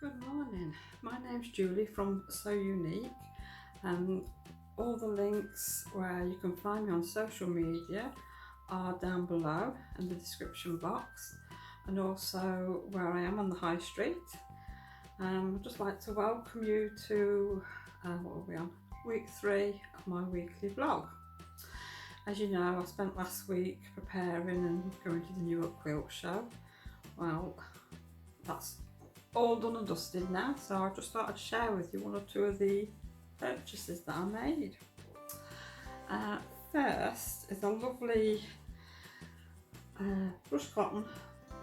Good morning, my name's Julie from So Unique, and all the links where you can find me on social media are down below in the description box, and also where I am on the high street. I'd just like to welcome you to, what are we on? Week 3 of my weekly vlog. As you know, I spent last week preparing and going to the Newark Quilt Show. Well, that's all done and dusted now, so I just thought I'd share with you one or two of the purchases that I made. First is a lovely brushed cotton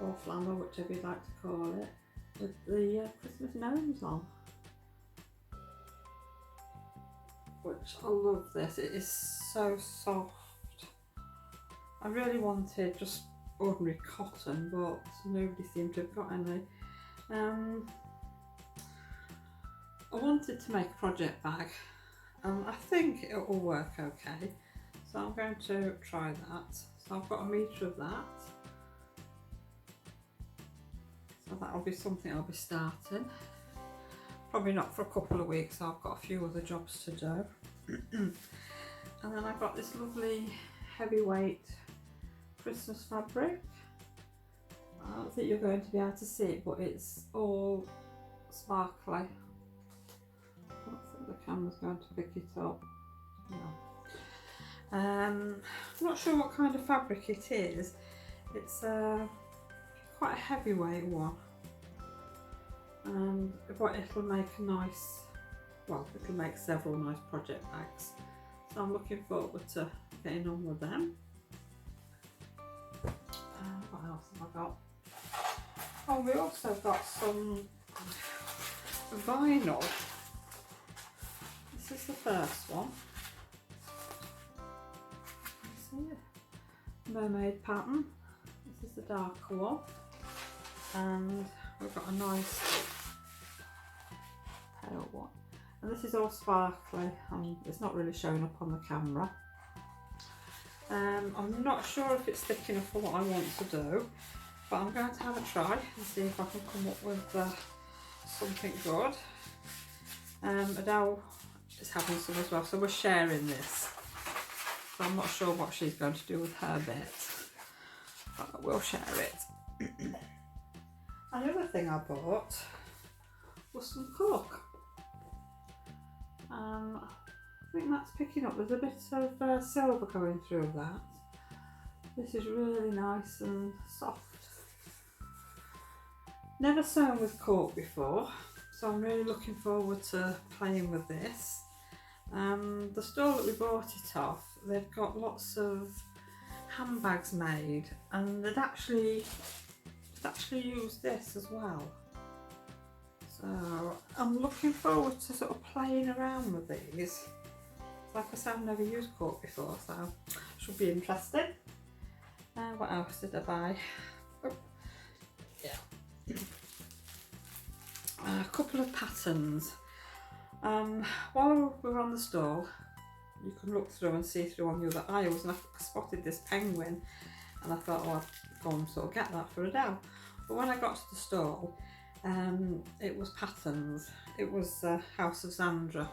or flannel, whichever you'd like to call it, with the Christmas gnomes on. Which I love this, it is so soft. I really wanted just ordinary cotton, but nobody seemed to have got any. I wanted to make a project bag, and I think it will work okay, so I'm going to try that. So I've got a metre of that, so that'll be something I'll be starting. Probably not for a couple of weeks, I've got a few other jobs to do. And then I've got this lovely heavyweight Christmas fabric. I don't think you're going to be able to see it, but it's all sparkly. I don't think the camera's going to pick it up. No. I'm not sure what kind of fabric it is. It's quite a heavyweight one, but it'll make a nice, well, it'll make several nice project bags. So I'm looking forward to getting on with them. What else have I got? Oh, we also got some vinyl. This is the first one. See it? Mermaid pattern. This is the darker one. And we've got a nice pale one. And this is all sparkly, and it's not really showing up on the camera. I'm not sure if it's thick enough for what I want to do, but I'm going to have a try and see if I can come up with something good. Adele is having some as well, so we're sharing this. So I'm not sure what she's going to do with her bit, but we'll share it. Another thing I bought was some cork. I think that's picking up. There's a bit of silver going through that. This is really nice and soft. Never sewn with cork before, so I'm really looking forward to playing with this. The store that we bought it off, they've got lots of handbags made, and they'd actually used this as well. So I'm looking forward to sort of playing around with these. Like I said, I've never used cork before, so should be interesting. What else did I buy? Oh, yeah. A couple of patterns. While we were on the stall, you can look through and see through on the other aisles, and I spotted this penguin, and I thought, oh, I'd go and sort of get that for Adele. But when I got to the stall, it was patterns. It was House of Zandra.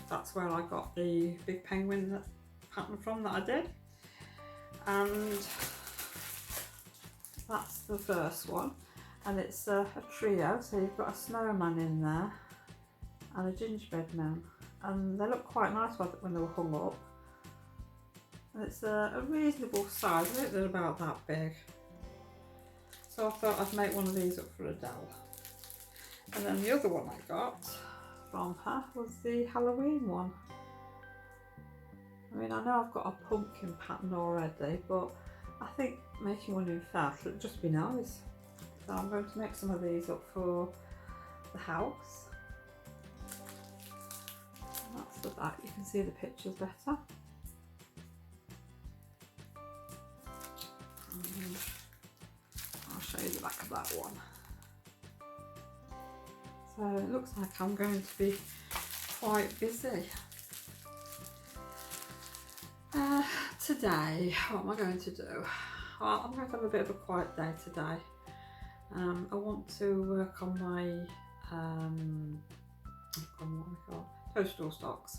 That's where I got the big penguin pattern from that I did. And that's the first one. And it's a trio, so you've got a snowman in there and a gingerbread man. And they look quite nice when they were hung up. And it's a reasonable size. I think they're about that big. So I thought I'd make one of these up for Adele. And then the other one I got from her was the Halloween one. I mean, I know I've got a pumpkin pattern already, but I think making one in felt would just be nice. So I'm going to make some of these up for the house. And that's the back, you can see the pictures better. And I'll show you the back of that one. So it looks like I'm going to be quite busy. Today, what am I going to do? Well, I'm going to have a bit of a quiet day today. I want to work on my toadstool stocks.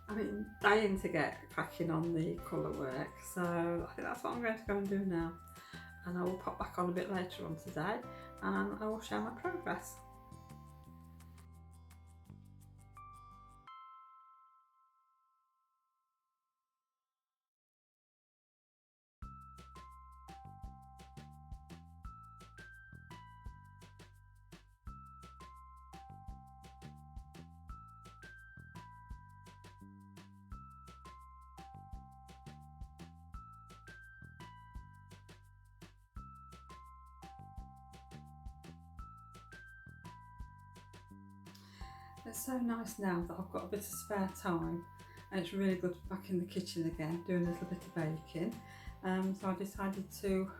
I've been dying to get cracking on the colour work, so I think that's what I'm going to go and do now. And I will pop back on a bit later on today and I will share my progress. It's so nice now that I've got a bit of spare time, and it's really good back in the kitchen again doing a little bit of baking. So I decided to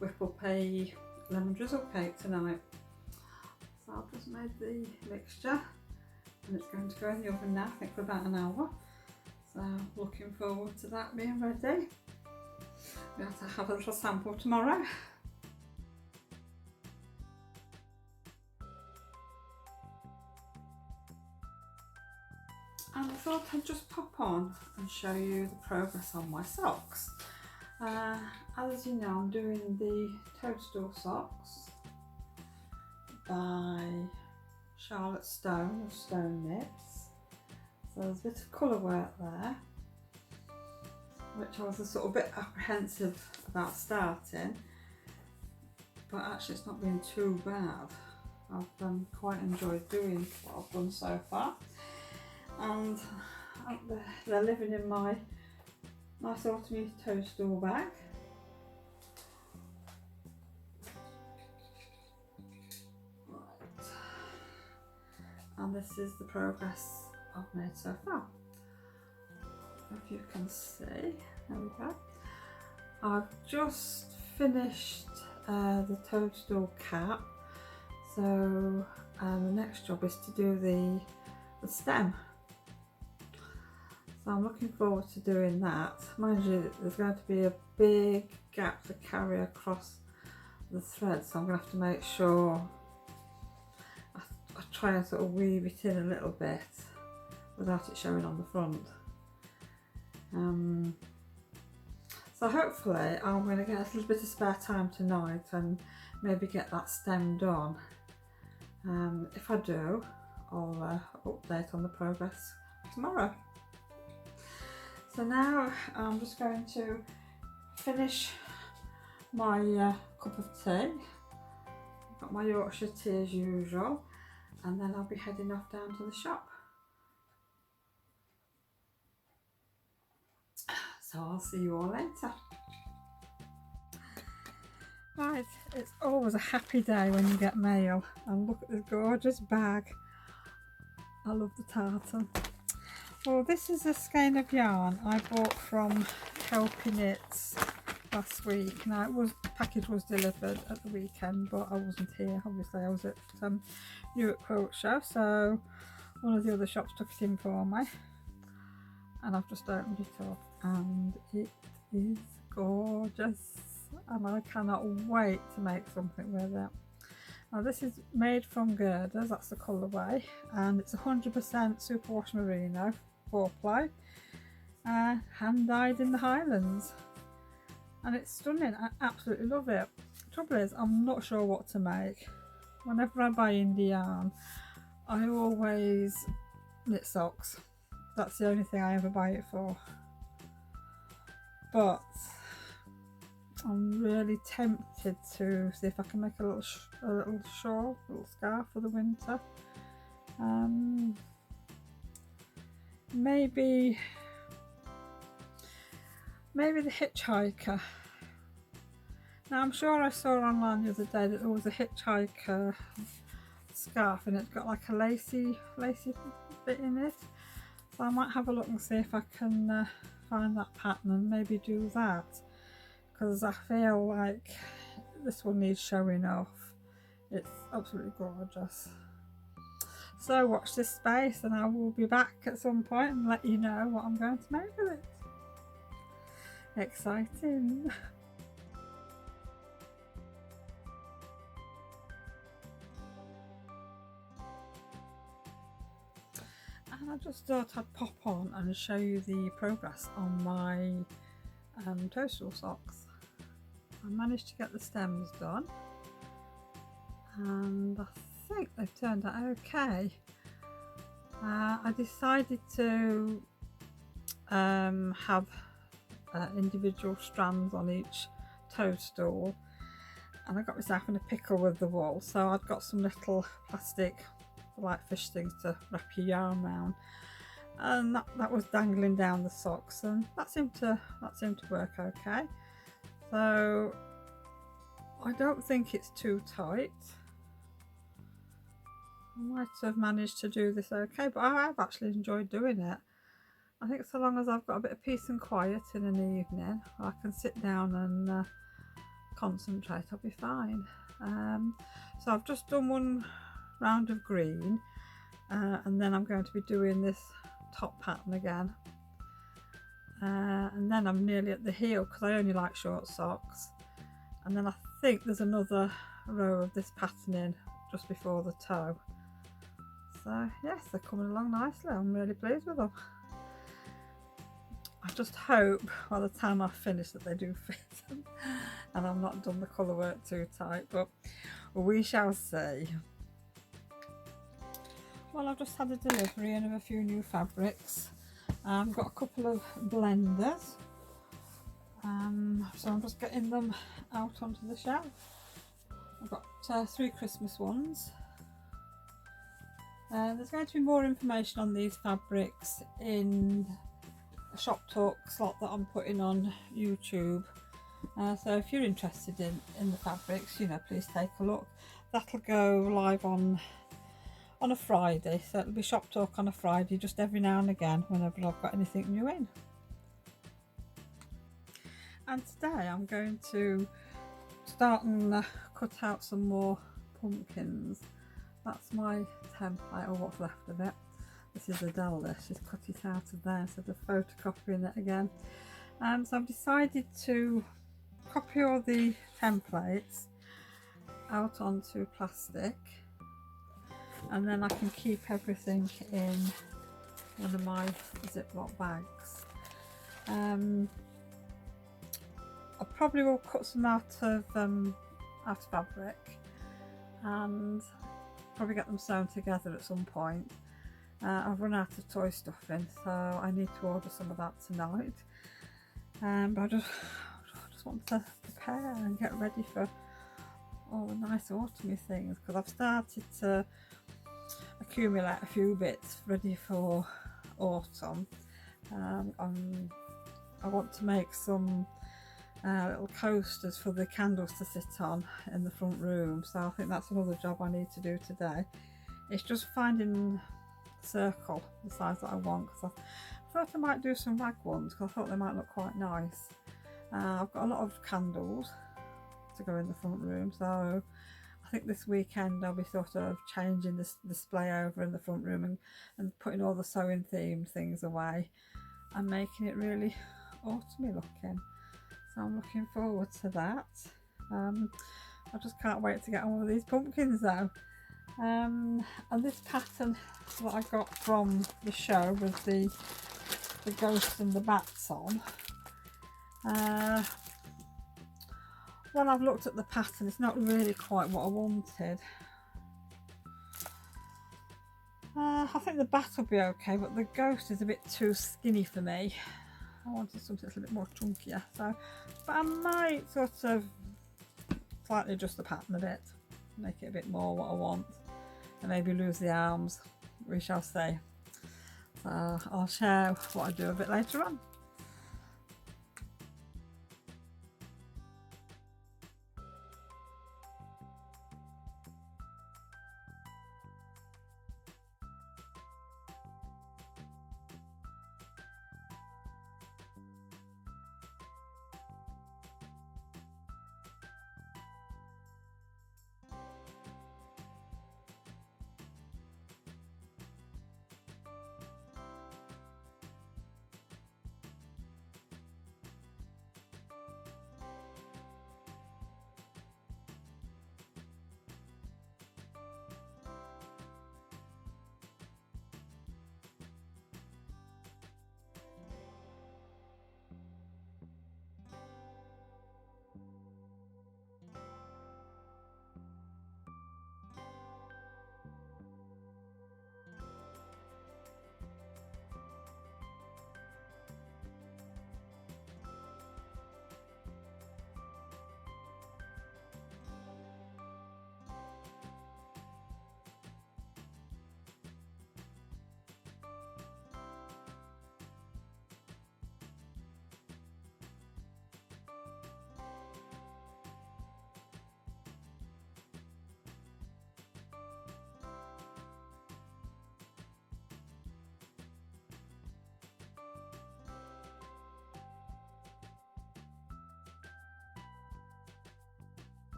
whip up a lemon drizzle cake tonight. So I've just made the mixture and it's going to go in the oven now, I think for about an hour. So looking forward to that being ready. We have to have a little sample tomorrow. And I thought I'd just pop on and show you the progress on my socks. As you know, I'm doing the toadstool socks by Charlotte Stone of Stone Knits. So there's a bit of colour work there, which I was a sort of bit apprehensive about starting, but actually it's not been too bad. I've quite enjoyed doing what I've done so far. And they're living in my nice autumny toadstool bag. Right. And this is the progress I've made so far. If you can see, there we go. I've just finished the toadstool cap, so the next job is to do the stem. So I'm looking forward to doing that. Mind you, there's going to be a big gap to carry across the thread, so I'm going to have to make sure I try and sort of weave it in a little bit without it showing on the front. So hopefully I'm going to get a little bit of spare time tonight and maybe get that stem done. If I do, I'll update on the progress tomorrow. So now I'm just going to finish my cup of tea. I've got my Yorkshire tea as usual, and then I'll be heading off down to the shop. So I'll see you all later. Right, it's always a happy day when you get mail, and look at this gorgeous bag. I love the tartan. Well, this is a skein of yarn I bought from Helpy Knits last week. Now, the package was delivered at the weekend, but I wasn't here. Obviously, I was at Yorkshire Quote Show, so one of the other shops took it in for me. And I've just opened it up, and it is gorgeous. And I cannot wait to make something with it. Now, this is made from girders, that's the colourway, and it's 100% superwash merino 4-ply, hand dyed in the Highlands, and it's stunning. I absolutely love it. The trouble is, I'm not sure what to make. Whenever I buy indie yarn, I always knit socks. That's the only thing I ever buy it for. But I'm really tempted to see if I can make a little shawl, a little scarf for the winter. Maybe the hitchhiker. Now, I'm sure I saw online the other day that there was a hitchhiker scarf and it's got like a lacy bit in it. So I might have a look and see if I can find that pattern and maybe do that, because I feel like this one needs showing off. It's absolutely gorgeous. So watch this space and I will be back at some point and let you know what I'm going to make with it. Exciting. I just thought I'd pop on and show you the progress on my toadstool socks. I managed to get the stems done and I think they've turned out okay. I decided to have individual strands on each toadstool, and I got myself in a pickle with the wool, so I'd got some little plastic like fish things to wrap your yarn around, and that was dangling down the socks, and that seemed to work okay. So I don't think it's too tight. I might have managed to do this okay, but I've actually enjoyed doing it. I think so long as I've got a bit of peace and quiet in an evening, I can sit down and concentrate, I'll be fine. So I've just done one round of green, and then I'm going to be doing this top pattern again. And then I'm nearly at the heel because I only like short socks. And then I think there's another row of this pattern in just before the toe. So yes, they're coming along nicely. I'm really pleased with them. I just hope by the time I finish that they do fit and I've not done the colour work too tight, but we shall see. Well, I've just had a delivery in of a few new fabrics. I've got a couple of blenders, so I'm just getting them out onto the shelf. I've got 3 Christmas ones. There's going to be more information on these fabrics in a shop talk slot that I'm putting on YouTube. So if you're interested in the fabrics, you know, please take a look. That'll go live on a Friday, so it'll be shop talk on a Friday, just every now and again whenever I've got anything new in. And today I'm going to start and cut out some more pumpkins. That's my template, or what's left of it. This is Adele, she's cut it out of there instead of photocopying it again. So I've decided to copy all the templates out onto plastic, and then I can keep everything in one of my Ziploc bags. I probably will cut some out of fabric and probably get them sewn together at some point. I've run out of toy stuffing, so I need to order some of that tonight. But I just want to prepare and get ready for all the nice autumny things, because I've started to accumulate a few bits ready for autumn. I want to make some little coasters for the candles to sit on in the front room, so I think that's another job I need to do today. It's just finding the circle, the size that I want, because I thought I might do some rag ones because I thought they might look quite nice. I've got a lot of candles to go in the front room, so I think this weekend I'll be sort of changing this display over in the front room and putting all the sewing themed things away and making it really autumny looking. So I'm looking forward to that. I just can't wait to get on with these pumpkins though. And this pattern that I got from the show with the ghosts and the bats on, when I've looked at the pattern, it's not really quite what I wanted. I think the bat will be okay, but the ghost is a bit too skinny for me. I wanted something a little bit more chunkier, so, but I might sort of slightly adjust the pattern a bit, make it a bit more what I want, and maybe lose the arms, we shall see. So I'll share what I do a bit later on.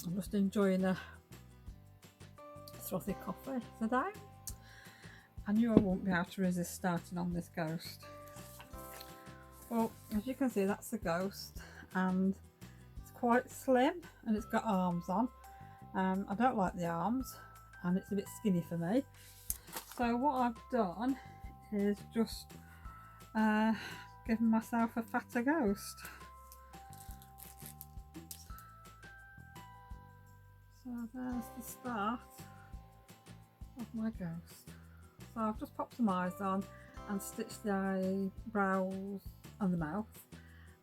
I'm just enjoying a frothy coffee today. I knew I wouldn't be able to resist starting on this ghost. Well, as you can see, that's the ghost, and it's quite slim and it's got arms on. I don't like the arms and it's a bit skinny for me. So what I've done is just given myself a fatter ghost. So there's the start of my ghost. So I've just popped some eyes on and stitched the eyebrows and the mouth.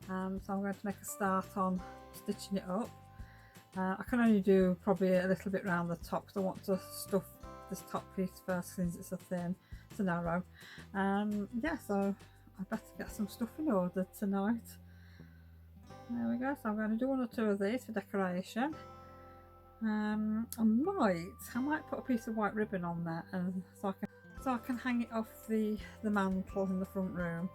So I'm going to make a start on stitching it up. I can only do probably a little bit round the top because I want to stuff this top piece first since it's so thin, so narrow. Yeah, so I better get some stuff in order tonight. There we go. So I'm going to do one or two of these for decoration. I might put a piece of white ribbon on there, and so I can hang it off the mantle in the front room.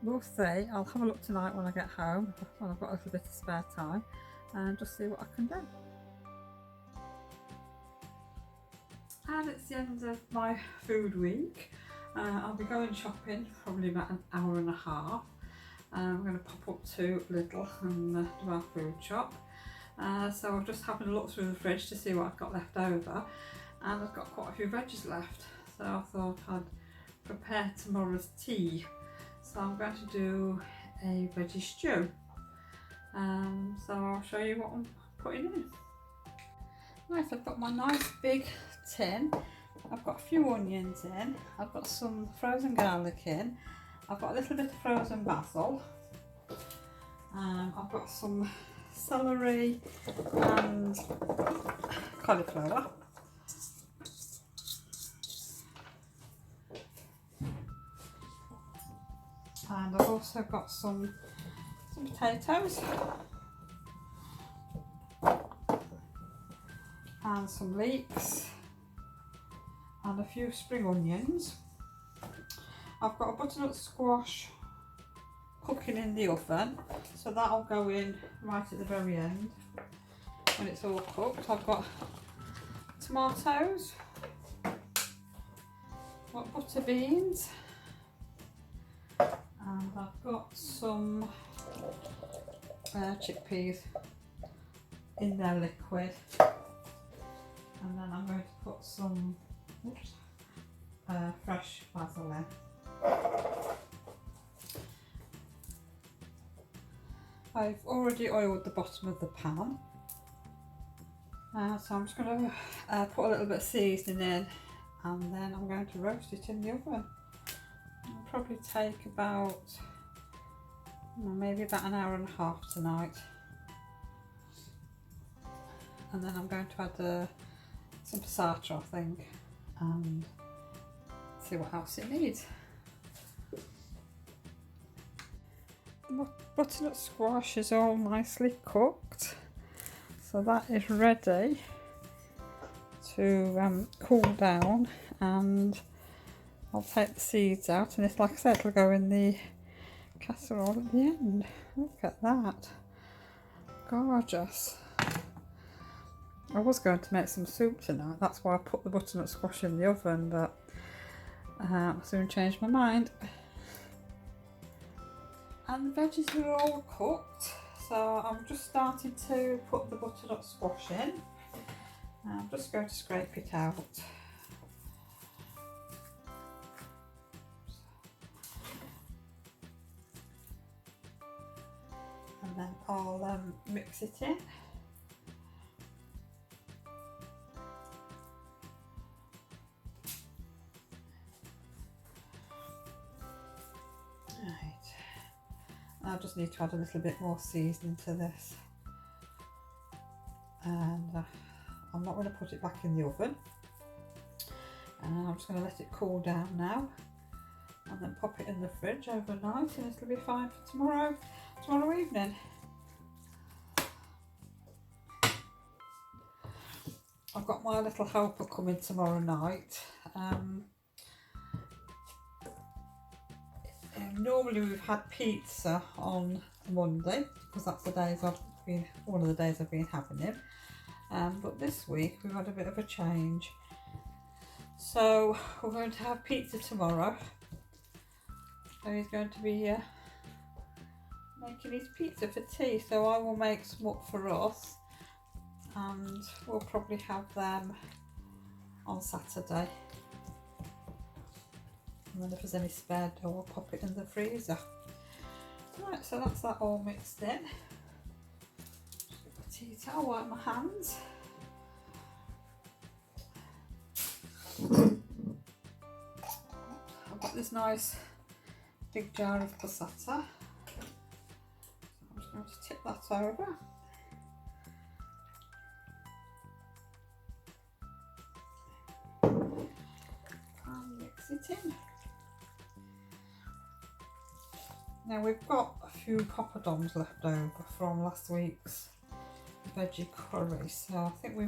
We'll see. I'll have a look tonight when I get home, when I've got a little bit of spare time, and just see what I can do. And it's the end of my food week. I'll be going shopping probably about an hour and a half. I'm going to pop up to Lidl and do our food shop. So I've just having a look through the fridge to see what I've got left over, and I've got quite a few veggies left, so I thought I'd prepare tomorrow's tea. So I'm going to do a veggie stew. So I'll show you what I'm putting in. Right, I've got my nice big tin. I've got a few onions in. I've got some frozen garlic in. I've got a little bit of frozen basil. I've got some celery and cauliflower. And I've also got some potatoes and some leeks and a few spring onions. I've got a butternut squash cooking in the oven, so that'll go in right at the very end when it's all cooked. I've got tomatoes, I've got butter beans, and I've got some chickpeas in their liquid, and then I'm going to put some fresh basil in. I've already oiled the bottom of the pan, so I'm just going to put a little bit of seasoning in, and then I'm going to roast it in the oven. It'll probably take about maybe about an hour and a half tonight, and then I'm going to add some passata, I think, and see what else it needs. The butternut squash is all nicely cooked, so that is ready to cool down, and I'll take the seeds out, and it's like I said, it'll go in the casserole at the end. Look at that, gorgeous. I was going to make some soup tonight, that's why I put the butternut squash in the oven, but I soon changed my mind. And the veggies are all cooked, so I'm just starting to put the butternut squash in. I'm just going to scrape it out. And then I'll mix it in. I just need to add a little bit more seasoning to this, and I'm not going to put it back in the oven, and I'm just going to let it cool down now, and then pop it in the fridge overnight, and it'll be fine for tomorrow evening. I've got my little helper coming tomorrow night. Normally we've had pizza on Monday because that's the days I've been one of the days I've been having him. But this week we've had a bit of a change. So we're going to have pizza tomorrow. So he's going to be making his pizza for tea. So I will make some up for us, and we'll probably have them on Saturday. And then if there's any spare dough, we'll pop it in the freezer. Right, so that's that all mixed in. Just get the tea towel, wipe my hands. I've got this nice big jar of passata. So I'm just going to tip that over. And mix it in. Now we've got a few poppadoms left over from last week's veggie curry, so I think we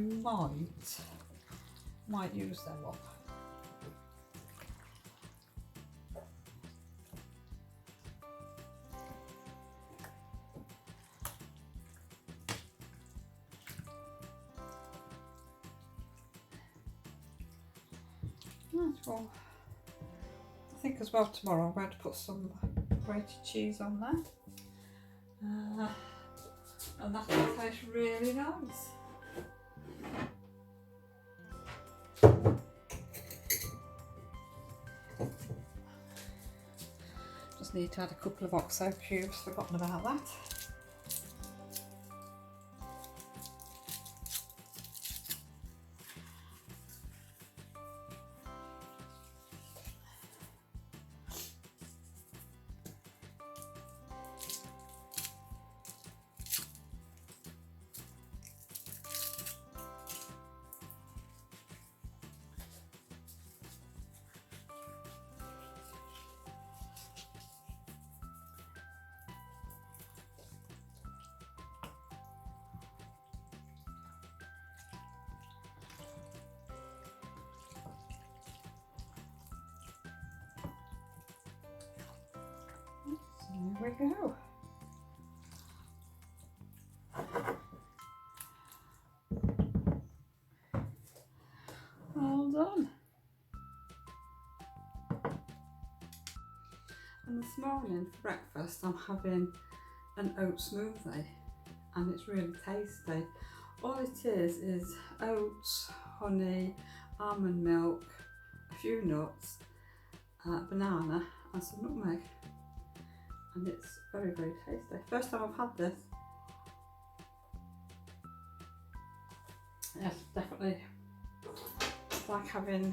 might use them up. Well, I think as well tomorrow I'm going to put some grated cheese on there, and that will taste really nice. Just need to add a couple of oxo cubes, forgotten about that. There we go. All done. And this morning for breakfast I'm having an oat smoothie, and it's really tasty. All it is oats, honey, almond milk, a few nuts, banana and some nutmeg. And it's very, very tasty. First time I've had this. Yes, definitely. It's like having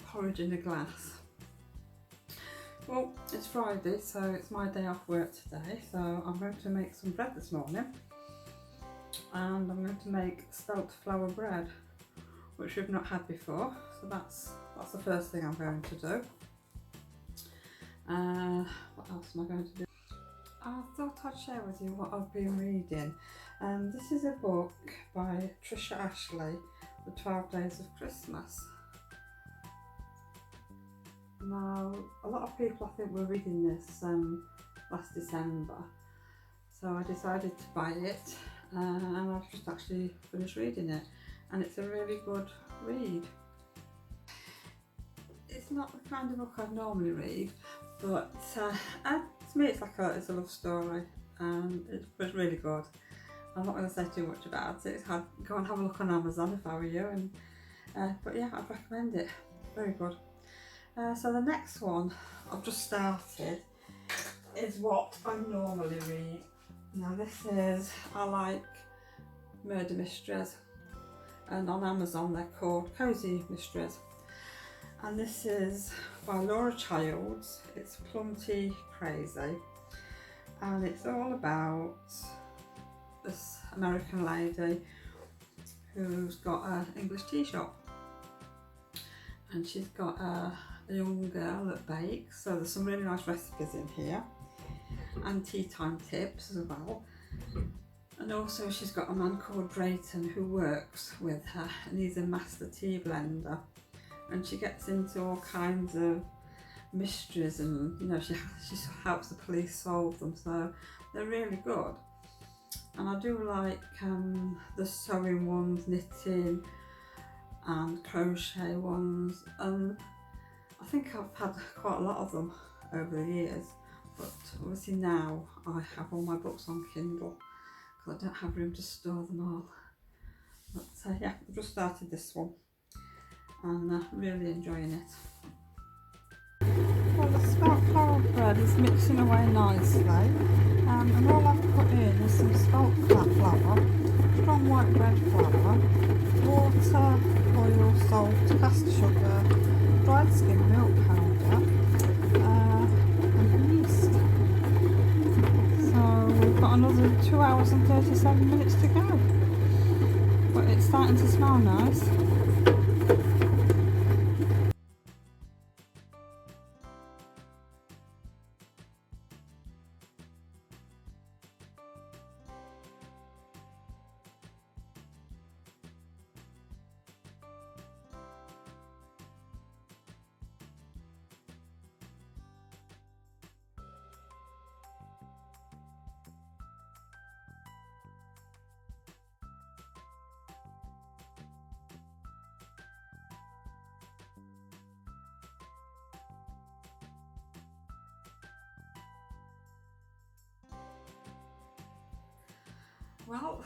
porridge in a glass. Well, it's Friday, so it's my day off work today. So I'm going to make some bread this morning. And I'm going to make spelt flour bread, which we've not had before. So that's the first thing I'm going to do. What else am I going to do? I thought I'd share with you what I've been reading. This is a book by Trisha Ashley, The 12 Days of Christmas. Now, a lot of people I think were reading this last December, so I decided to buy it, and I've just actually finished reading it, and it's a really good read. It's not the kind of book I'd normally read, but to me it's a love story, and it was really good. I'm not going to say too much about it. Go and have a look on Amazon if I were you, but yeah, I'd recommend it. Very good. So the next one I've just started is what I normally read. Now I like murder mysteries, and on Amazon they're called cozy mysteries. And this is by Laura Childs. It's Plum Tea Crazy, and it's all about this American lady who's got an English tea shop, and she's got a young girl that bakes, so there's some really nice recipes in here, and tea time tips as well. And also she's got a man called Drayton who works with her, and he's a master tea blender, and she gets into all kinds of mysteries, and she helps the police solve them, so they're really good. and I do like the sewing ones, knitting and crochet ones, and I think I've had quite a lot of them over the years, but obviously now I have all my books on Kindle because I don't have room to store them all. But yeah, I've just started this one and really enjoying it. Well, the spelt flour bread is mixing away nicely, and all I've put in is some spelt flour, strong white bread flour, water, oil, salt, caster sugar, dried skim milk powder, and yeast. So we've got another 2 hours and 37 minutes to go, but it's starting to smell nice. Well,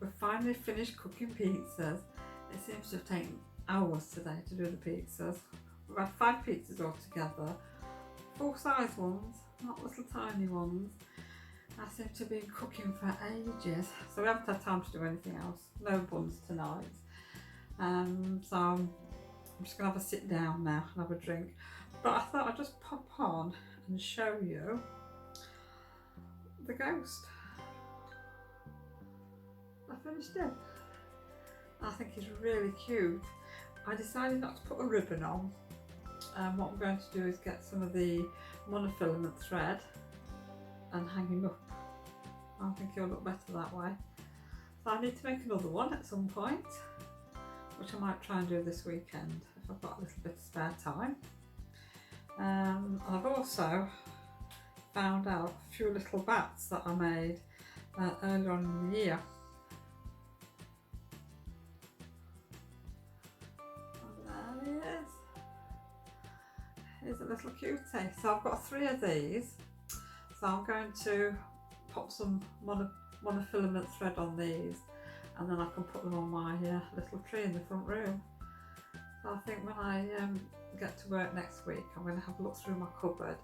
we've finally finished cooking pizzas. It seems to have taken hours today to do the pizzas. We've had 5 pizzas altogether, full size ones, not little tiny ones. I seem to have been cooking for ages, so we haven't had time to do anything else. No buns tonight. So I'm just going to have a sit down now and have a drink. But I thought I'd just pop on and show you the ghost. I finished it. I think he's really cute. I decided not to put a ribbon on. What I'm going to do is get some of the monofilament thread and hang him up. I think he'll look better that way. So I need to make another one at some point, which I might try and do this weekend if I've got a little bit of spare time. I've also found out a few little bats that I made earlier on in the year. He's a little cutie. So I've got 3 of these. So I'm going to pop some monofilament thread on these, and then I can put them on my little tree in the front room. So I think when I get to work next week, I'm going to have a look through my cupboard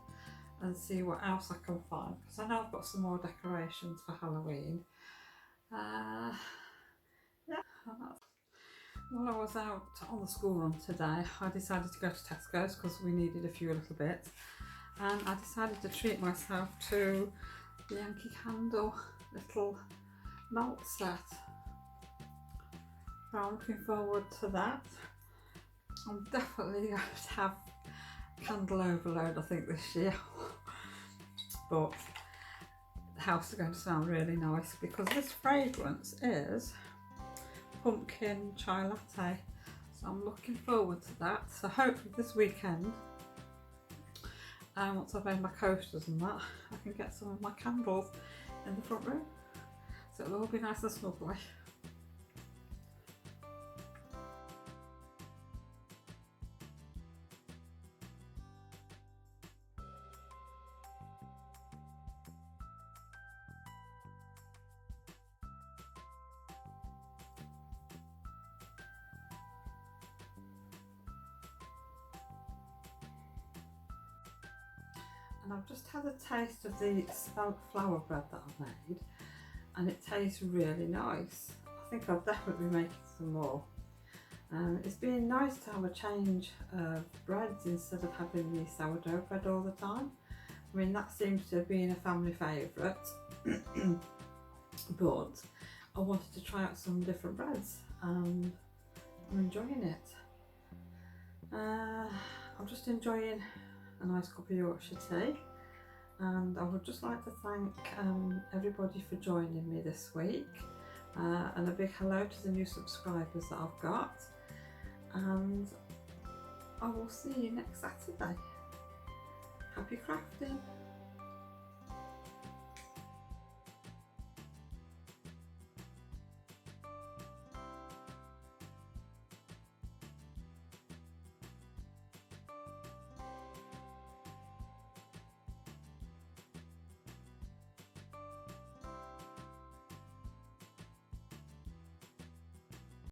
and see what else I can find, because I know I've got some more decorations for Halloween. Yeah. While I was out on the school run today, I decided to go to Tesco's because we needed a few little bits, and I decided to treat myself to the Yankee Candle little malt set. So I'm looking forward to that. I'm definitely going to have candle overload, I think, this year. But the house is going to smell really nice because this fragrance is pumpkin chai latte, so I'm looking forward to that. So hopefully this weekend, once I've made my coasters and that, I can get some of my candles in the front room, so it'll all be nice and snuggly. And I've just had a taste of the spelt flour bread that I've made, and it tastes really nice. I think I'll definitely be making some more. It's been nice to have a change of breads instead of having the sourdough bread all the time. I mean, that seems to have been a family favourite, but I wanted to try out some different breads and I'm enjoying it. I'm just enjoying a nice cup of Yorkshire tea, and I would just like to thank everybody for joining me this week, and a big hello to the new subscribers that I've got, and I will see you next Saturday. Happy crafting!